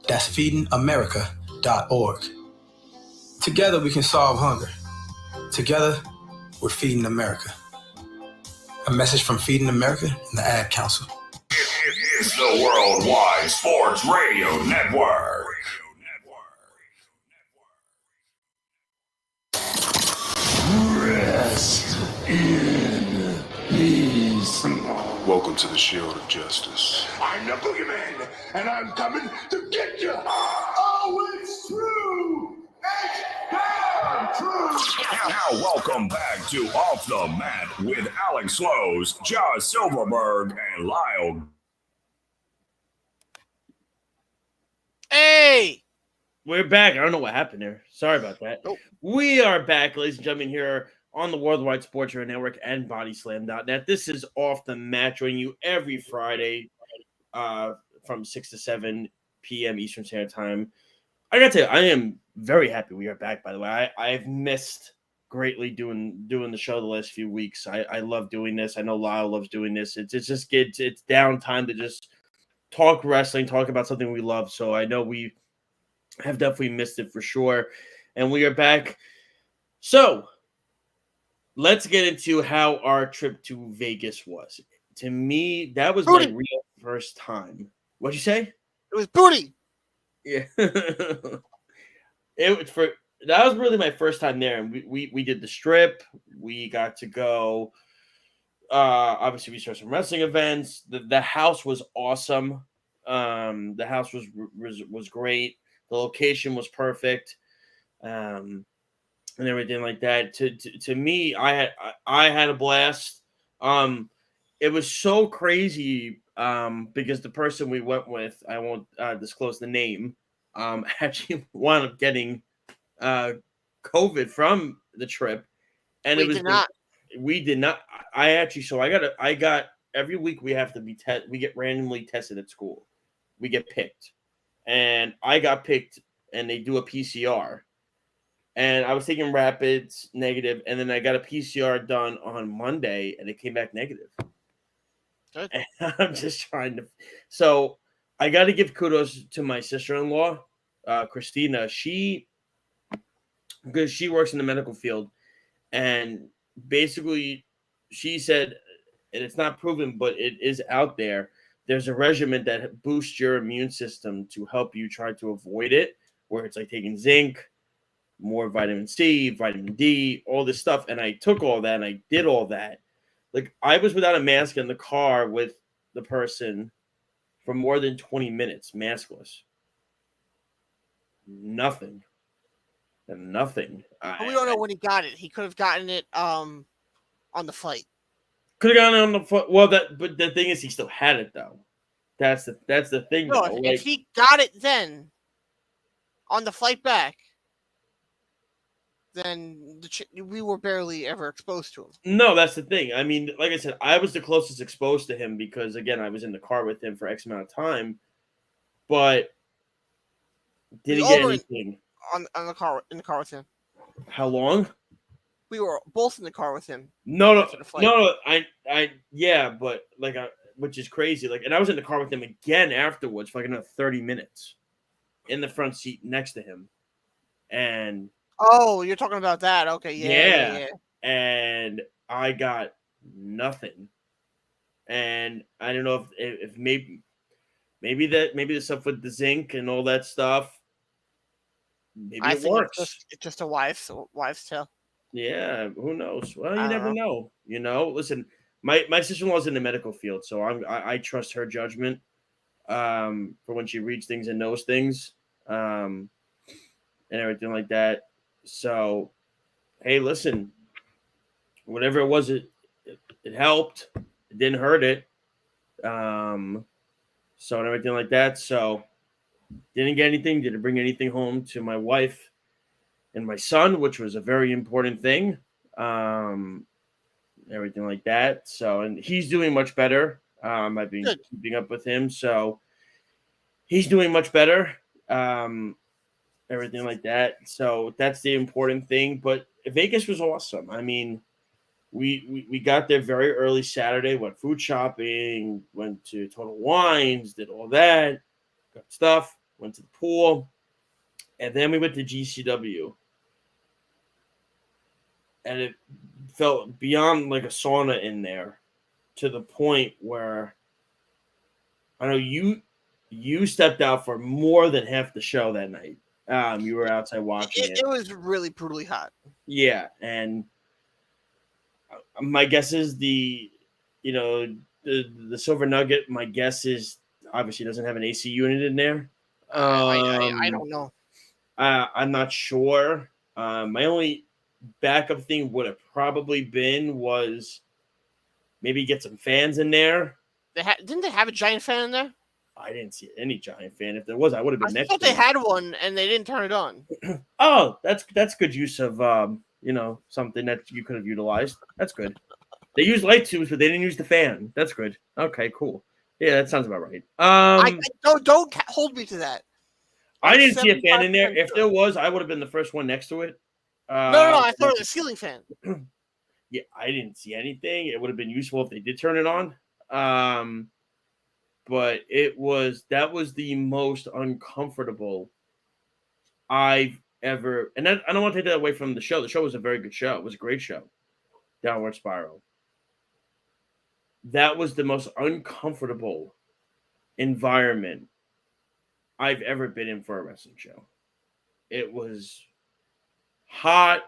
That's feedingamerica.org. Together we can solve hunger. Together, we're Feeding America. A message from Feeding America and the Ad Council. It's the Worldwide Sports Radio Network. Rest in peace. Welcome to the Shield of Justice. I'm the boogeyman, and I'm coming to get you. Oh, it's true. It's damn true. Now, welcome back to Off the Mat with Alex Slows, Josh Silverberg, and Lyle. Hey! We're back. I don't know what happened there. Sorry about that. Nope. We are back, ladies and gentlemen, here on the Worldwide Sports Radio Network and BodySlam.net. This is Off the Mat, joining you every Friday from 6 to 7 p.m. Eastern Standard Time. I got to tell you, I am very happy we are back, by the way. I've missed greatly doing the show the last few weeks. I love doing this. I know Lyle loves doing this. It's just good. It's downtime to just talk wrestling, talk about something we love. So I know we have definitely missed it for sure. And we are back. So let's get into how our trip to Vegas was. To me, that was my real first time. What'd you say? It was booty. Yeah. That was really my first time there. And we did the Strip. We got to go. Obviously, we saw some wrestling events. The house was awesome. The house was great. The location was perfect. And everything like that. To me, I had a blast. It was so crazy because the person we went with, I won't disclose the name, actually wound up getting COVID from the trip, and we did not. I got every week we have to be we get randomly tested at school. We get picked, and I got picked, and they do a PCR. And I was taking rapids, negative, and then I got a PCR done on Monday, and it came back negative. Good. And I'm just trying to. So I got to give kudos to my sister-in-law, Christina. Because she works in the medical field, and basically she said, and it's not proven, but it is out there. There's a regimen that boosts your immune system to help you try to avoid it, where it's like taking zinc, more vitamin C, vitamin D, all this stuff. And I took all that and I did all that. Like, I was without a mask in the car with the person for more than 20 minutes, maskless. Nothing. And nothing. We don't know when he got it. He could have gotten it on the flight. Could have gotten it on the foot. Well, but the thing is, he still had it though. That's the thing. No, though. if he got it then on the flight back, then we were barely ever exposed to him. No, that's the thing. I mean, like I said, I was the closest exposed to him because, again, I was in the car with him for X amount of time, but didn't get anything. In the car with him. How long? We were both in the car with him. No. Yeah, but which is crazy. Like, and I was in the car with him again afterwards for like another 30 minutes in the front seat next to him, and. Oh, you're talking about that. Okay, yeah. And I got nothing. And I don't know if maybe maybe the stuff with the zinc and all that stuff. Maybe I it think works. it's just a wives tale. Yeah, who knows? Well, you I never don't know. You know, listen, my sister-in-law's in the medical field, so I trust her judgment for when she reads things and knows things and everything like that. So, hey, listen, whatever it was, it helped. It didn't hurt it. So and everything like that. So didn't get anything, didn't bring anything home to my wife and my son, which was a very important thing. Everything like that. So, and he's doing much better. I've been keeping up with him, so he's doing much better. Everything like that. So that's the important thing. But Vegas was awesome. I mean, we got there very early Saturday, went food shopping, went to Total Wines, did all that, got stuff, went to the pool, and then we went to GCW. And it felt beyond like a sauna in there, to the point where I know you stepped out for more than half the show that night. You were outside watching it. It was really brutally hot. Yeah, and my guess is the Silver Nugget. My guess is obviously doesn't have an AC unit in there. I don't know. I'm not sure. My only backup thing would have probably been was maybe get some fans in there. Didn't they have a giant fan in there? I didn't see any giant fan. If there was, I would have been next. I thought they had one and they didn't turn it on. Oh, that's good use of something that you could have utilized. That's good. They used light tubes, but they didn't use the fan. That's good. Okay, cool. Yeah, that sounds about right. Don't hold me to that. I didn't see a fan in there. If there was, I would have been the first one next to it. No, I thought it was a ceiling fan. Yeah, I didn't see anything. It would have been useful if they did turn it on. But that was the most uncomfortable I've ever, and I don't want to take that away from the show. The show was a very good show. It was a great show. Downward Spiral. That was the most uncomfortable environment I've ever been in for a wrestling show. It was hot.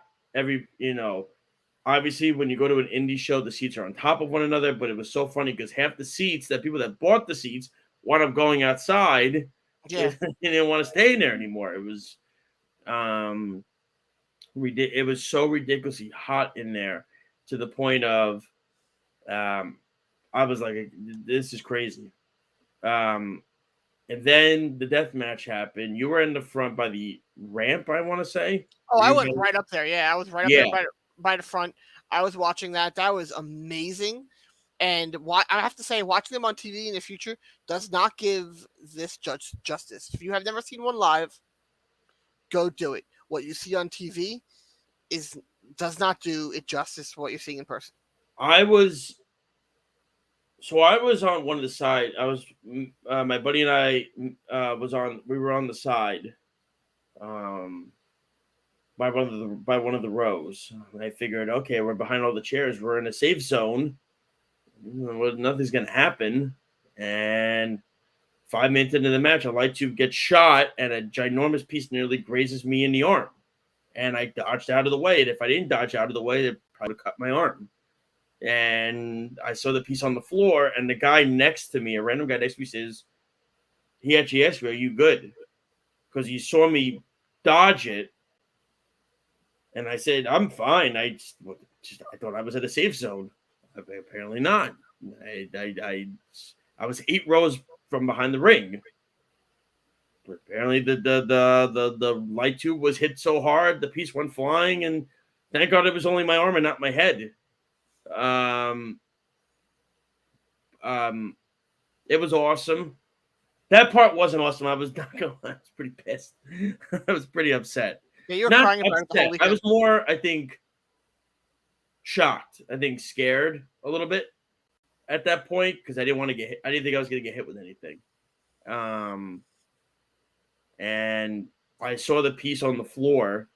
Obviously when you go to an indie show, the seats are on top of one another, but it was so funny because half the seats, that people that bought the seats wound up going outside. Yeah. They didn't want to stay in there anymore. It was it was so ridiculously hot in there, to the point of I was like, this is crazy. And then the death match happened. You were in the front by the ramp, I want to say. Oh, I went right up there. Yeah, I was right up there by the front. I was watching that. That was amazing. And I have to say, watching them on TV in the future does not give this judge justice. If you have never seen one live, go do it. What you see on TV does not do it justice to what you're seeing in person. I was on one of the side. I was my buddy and I we were on the side by one of the rows. And I figured, okay, we're behind all the chairs. We're in a safe zone. Well, nothing's gonna happen. And 5 minutes into the match, a light tube gets shot, and a ginormous piece nearly grazes me in the arm. And I dodged out of the way. And if I didn't dodge out of the way, it probably cut my arm. And I saw the piece on the floor, and the guy next to me, a random guy next to me, says, he actually asked me, "Are you good?" Because he saw me dodge it. And I said, "I'm fine. I thought I was at a safe zone." Apparently not. I was 8 rows from behind the ring. But apparently the light tube was hit so hard, the piece went flying, and thank God it was only my arm and not my head. It was awesome. That part wasn't awesome. I was not gonna lie, I was pretty pissed. I was pretty upset. Yeah, you're not crying about it the whole upset. weekend. I was more, I think, shocked. I think scared a little bit at that point, because I didn't want to get hit. I didn't think I was going to get hit with anything. And I saw the piece on the floor,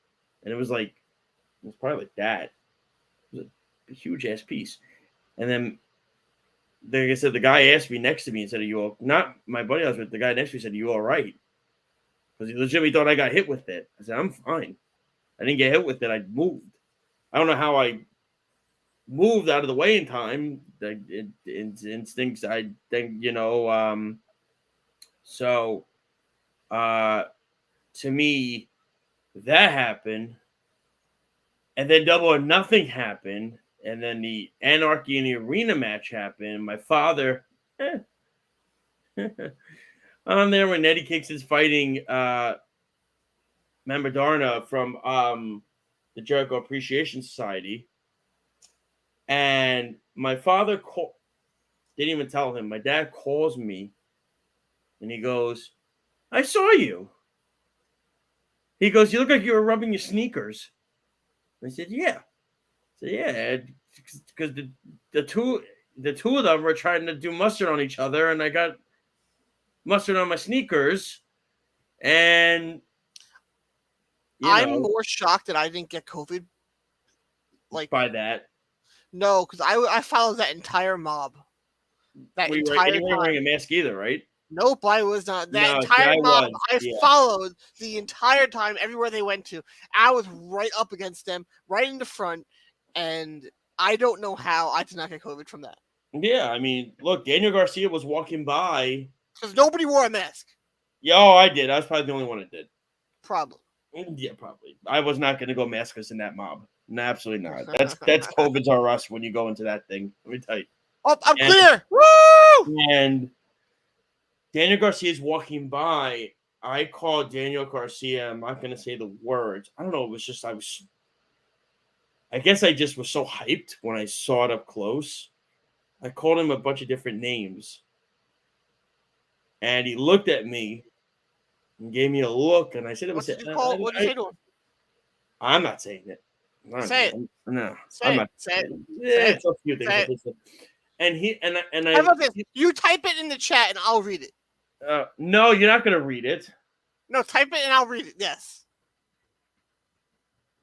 and it was probably like that. It was a huge ass piece. And then like I said, the guy asked me next to me and said, "Are you all?" Not my buddy I was with. The guy next to me said, "Are you all right?" Because he legitimately thought I got hit with it. I said, "I'm fine. I didn't get hit with it. I moved. I don't know how I moved out of the way in time. The instincts. I think So, to me, that happened, and then Double or Nothing happened, and then the Anarchy in the Arena match happened. My father, on there when Eddie Kingston's fighting Matt Madarna from the Jericho Appreciation Society, and my father didn't even tell him. My dad calls me, and he goes, "I saw you." He goes, "You look like you were rubbing your sneakers." I said, "Yeah." I said, "Yeah," because the two of them were trying to do mustard on each other, and I got mustard on my sneakers, and I'm more shocked that I didn't get COVID. Like by that. No, because I followed that entire mob. That You entire weren't wearing a mask either, right? Nope, I was not. That No, entire I mob, was, yeah. followed the entire time everywhere they went to. I was right up against them, right in the front, and I don't know how I did not get COVID from that. Yeah, I mean, look, Daniel Garcia was walking by. Because nobody wore a mask. Yeah, I did. I was probably the only one that did. Probably. Yeah, probably. I was not going to go maskless in that mob. No, absolutely not. That's COVID's or us when you go into that thing. Let me tell you. Oh, I'm clear. Woo! And Daniel Garcia is walking by. I called Daniel Garcia. I'm not going to say the words. I don't know. It was just I guess I just was so hyped when I saw it up close. I called him a bunch of different names. And he looked at me and gave me a look. And I said, What did you call? What did you say to him? I'm not saying it. Say it. No, Say I'm it. not. Say it. Yeah, Say it's a few things. Say Like and he and I. How about this? You type it in the chat and I'll read it. No, you're not going to read it. No, type it and I'll read it. Yes.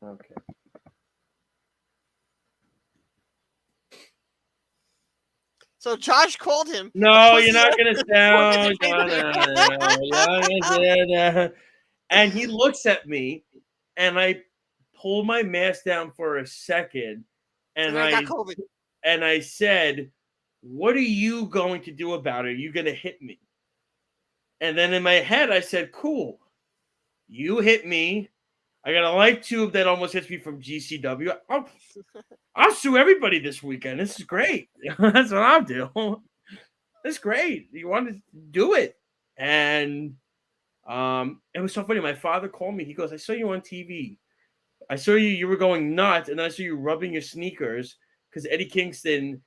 Okay. So Josh called him. No, you're not going to sound. No. And he looks at me, and I pull my mask down for a second, and I got COVID. And I said, "What are you going to do about it? Are you going to hit me?" And then in my head, I said, "Cool, you hit me. I got a light tube that almost hits me from GCW. I'll sue everybody this weekend. This is great. That's what I'll do. That's great. You want to do it?" And it was so funny. My father called me. He goes, "I saw you on TV. I saw you were going nuts, and then I saw you rubbing your sneakers because Eddie Kingston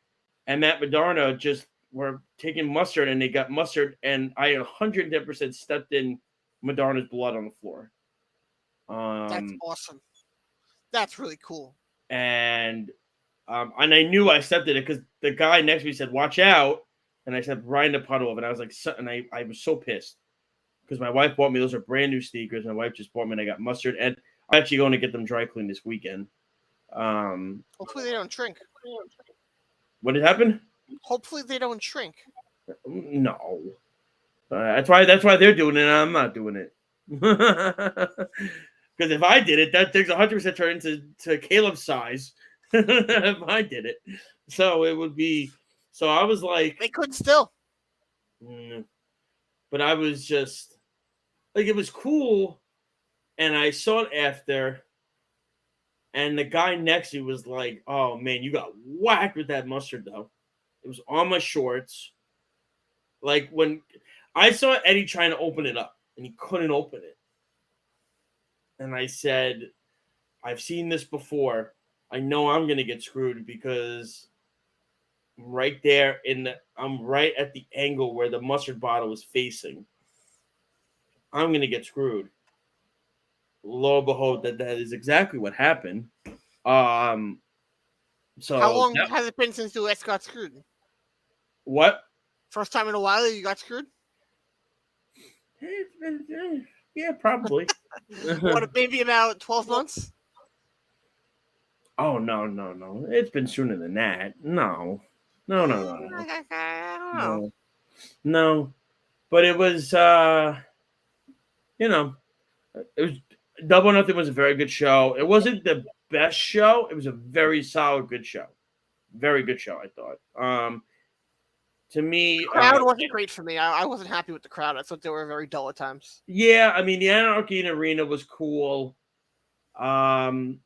and Matt Madarna just were taking mustard, and they got mustard, and I 110% stepped in Madarna's blood on the floor." That's awesome. That's really cool. And I knew I stepped in it because the guy next to me said, "Watch out," and I said, "Right in the puddle of it." I was like, and I was so pissed because my wife bought me, those are brand new sneakers. My wife just bought me, and I got mustard, and I'm actually going to get them dry cleaned this weekend. Hopefully they don't shrink. What did happen? Hopefully they don't shrink. No. That's why they're doing it, and I'm not doing it. Because if I did it, that thing's 100% turn into Caleb's size. If I did it, so it would be. So I was like, they could still. But I was just like, it was cool, and I saw it after, and the guy next to me was like, "Oh man, you got whacked with that mustard though. It was on my shorts." Like when I saw Eddie trying to open it up, and he couldn't open it. And I said, "I've seen this before. I know I'm going to get screwed because I'm right there I'm right at the angle where the mustard bottle was facing. I'm going to get screwed." Lo and behold, that is exactly what happened. So how long has it been since you got screwed? What? First time in a while you got screwed? Yeah, probably. What, maybe about 12 months? Oh, no. It's been sooner than that. No. No. But it was, it was Double or Nothing was a very good show. It wasn't the best show. It was a very solid, good show. Very good show, I thought. To me, The crowd wasn't great for me. I wasn't happy with the crowd. I thought they were very dull at times. yeah, I mean, the Anarchy in Arena was cool. That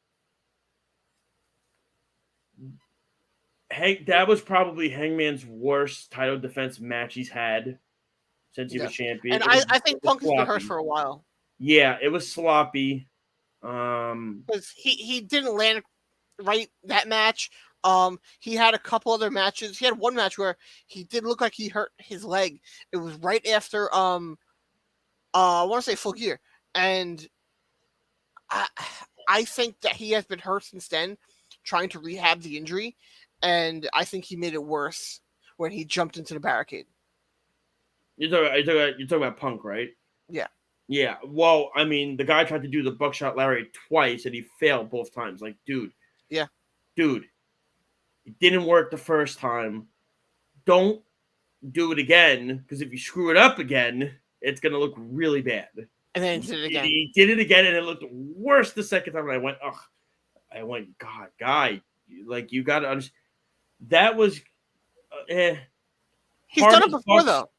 was probably Hangman's worst title defense match he's had since he was champion. And I think Punk has been hurt for a while. Yeah, it was sloppy. Because he didn't land right that match. He had a couple other matches. He had one match where he did look like he hurt his leg. It was right after I want to say Full Gear, and I think that he has been hurt since then, trying to rehab the injury, and I think he made it worse when he jumped into the barricade. You're talking about Punk, right? Yeah. Yeah. Well, I mean, the guy tried to do the buckshot lariat twice, and he failed both times. Like, dude. Yeah. Dude. It didn't work the first time. Don't do it again, because if you screw it up again, it's going to look really bad. And then he did it again. He did it again, and it looked worse the second time. And I went, God, guy, like, you got to understand. That was, He's done it before, though.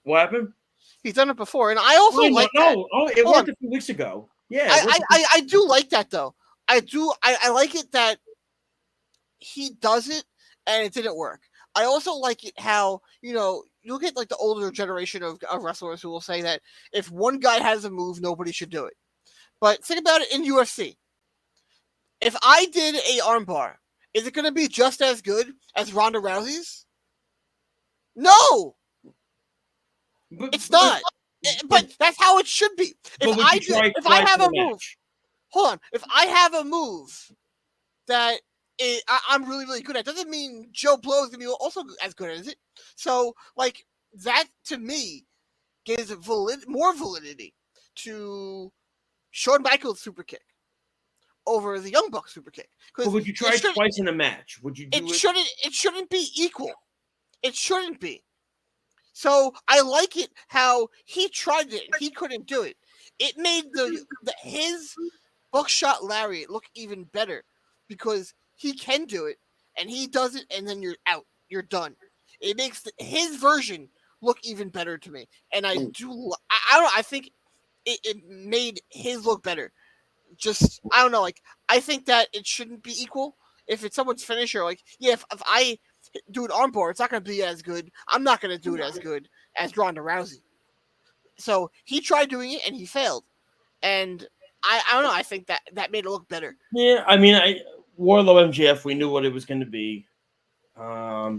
What happened? He's done it before, and I also like that. It worked a few weeks ago. Yeah, I do like that, though. I like it that he does it, and it didn't work. I also like it how, you'll get like the older generation of wrestlers who will say that if one guy has a move, nobody should do it. But think about it in UFC. If I did a armbar, is it going to be just as good as Ronda Rousey's? No! It's not. But that's how it should be. If I have a move, hold on. If I have a move that I'm really, really good at, doesn't mean Joe Blow is going to be also as good as it. So, like, that to me gives more validity to Shawn Michaels' super kick over the Young Bucks super kick. But would you try it twice in a match? Would you do it? It shouldn't be equal. It shouldn't be. So I like it how he tried it. He couldn't do it. It made his buckshot lariat look even better because he can do it, and he does it, and then you're out. You're done. It makes his version look even better to me. And I don't know. I think it made his look better. Just, I don't know. Like, I think that it shouldn't be equal. If it's someone's finisher, like, yeah, if I do an armbar, it's not going to be as good. I'm not going to do it as good as Ronda Rousey. So he tried doing it and he failed. And I don't know. I think that made it look better. Yeah, I mean, Wardlow MJF, we knew what it was going to be. I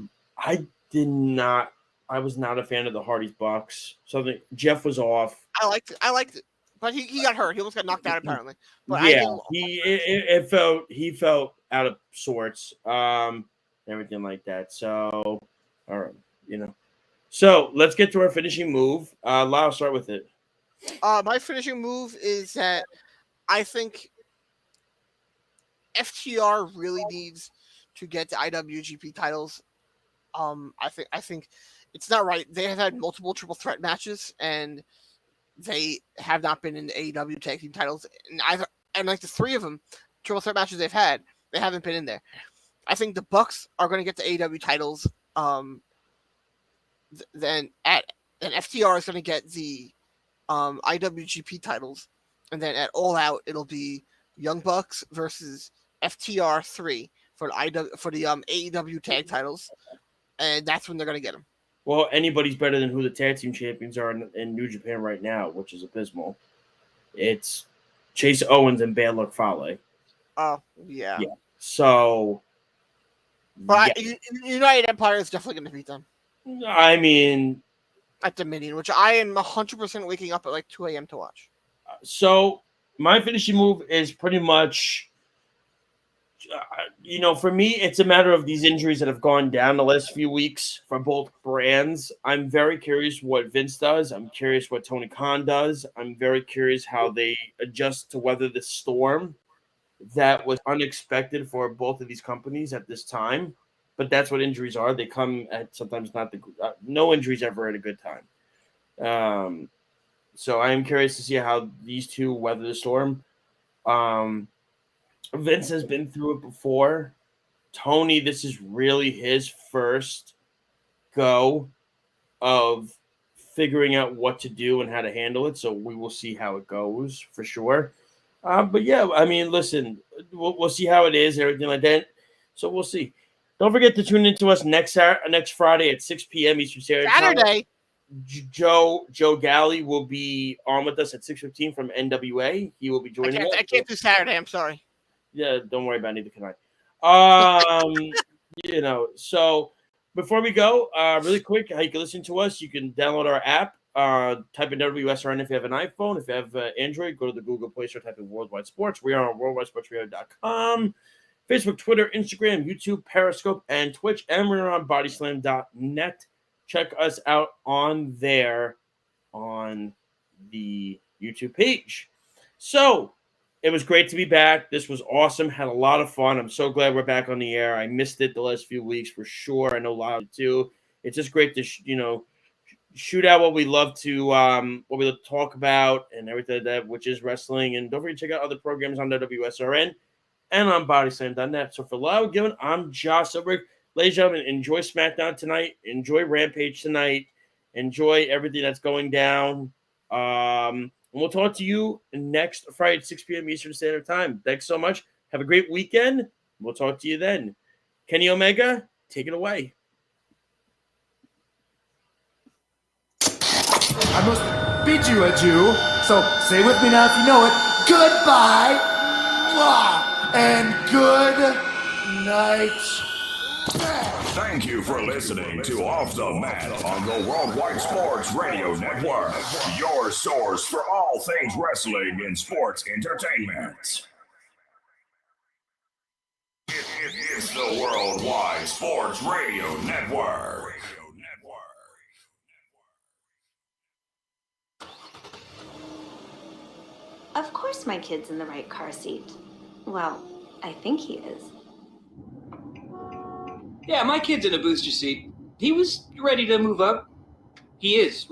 was not a fan of the Hardy's Bucks. Jeff was off. I liked it. But he got hurt. He almost got knocked out apparently. But yeah, he felt out of sorts. Everything like that. So, all right, So let's get to our finishing move. Lyle, start with it. My finishing move is that I think FTR really needs to get the IWGP titles. I think it's not right. They have had multiple triple threat matches, and they have not been in the AEW tag team titles. And like the three of them, triple threat matches they've had, they haven't been in there. I think the Bucks are going to get the AEW titles. Then FTR is going to get the IWGP titles, and then at All Out it'll be Young Bucks versus FTR 3 for the AEW tag titles, and that's when they're going to get them. Well, anybody's better than who the tag team champions are in New Japan right now, which is abysmal. It's Chase Owens and Bad Luck Fale. Oh, yeah. So, but United Empire is definitely going to beat them. I mean, at Dominion, which I am 100% waking up at like 2 a.m. to watch. So my finishing move is pretty much, for me, it's a matter of these injuries that have gone down the last few weeks for both brands. I'm very curious what Vince does. I'm curious what Tony Khan does. I'm very curious how they adjust to weather the storm that was unexpected for both of these companies at this time. but that's what injuries are. They come at sometimes not no injuries ever at a good time. So I am curious to see how these two weather the storm. Vince has been through it before. Tony, this is really his first go of figuring out what to do and how to handle it. So we will see how it goes for sure. But yeah, I mean, listen, we'll see how it is, everything like that. So we'll see. Don't forget to tune into us next Friday at 6 p.m. Eastern Standard Time. Saturday. Joe Galley will be on with us at 6:15 from NWA. He will be joining us. I can't do Saturday. I'm sorry. Yeah, don't worry about it. Neither can I. So before we go, really quick, how you can listen to us, you can download our app. Type in WSRN if you have an iPhone. If you have Android, go to the Google Play Store, type in Worldwide Sports. We are on worldwidesportsradio.com. Facebook, Twitter, Instagram, YouTube, Periscope, and Twitch. And we're on bodyslam.net. Check us out on there on the YouTube page. So it was great to be back. This was awesome. Had a lot of fun. I'm so glad we're back on the air. I missed it the last few weeks for sure. I know a lot of too. It's just great to shoot out what we love to talk about and everything like that, which is wrestling. And don't forget to check out other programs on WSRN and on bodyslam.net. So for Lyle Gilman, I'm Josh Silberg. Ladies and gentlemen, enjoy SmackDown tonight. Enjoy Rampage tonight. Enjoy everything that's going down. And we'll talk to you next Friday at 6 p.m. Eastern Standard Time. Thanks so much. Have a great weekend. We'll talk to you then. Kenny Omega, take it away. I must bid you adieu. So say with me now if you know it. Goodbye. And good night. Thank you for listening to Off the Mat on the Worldwide Sports Radio Network, your source for all things wrestling and sports entertainment. It's the Worldwide Sports Radio Network. Of course my kid's in the right car seat. Well, I think he is. Yeah, my kid's in a booster seat. He was ready to move up. He is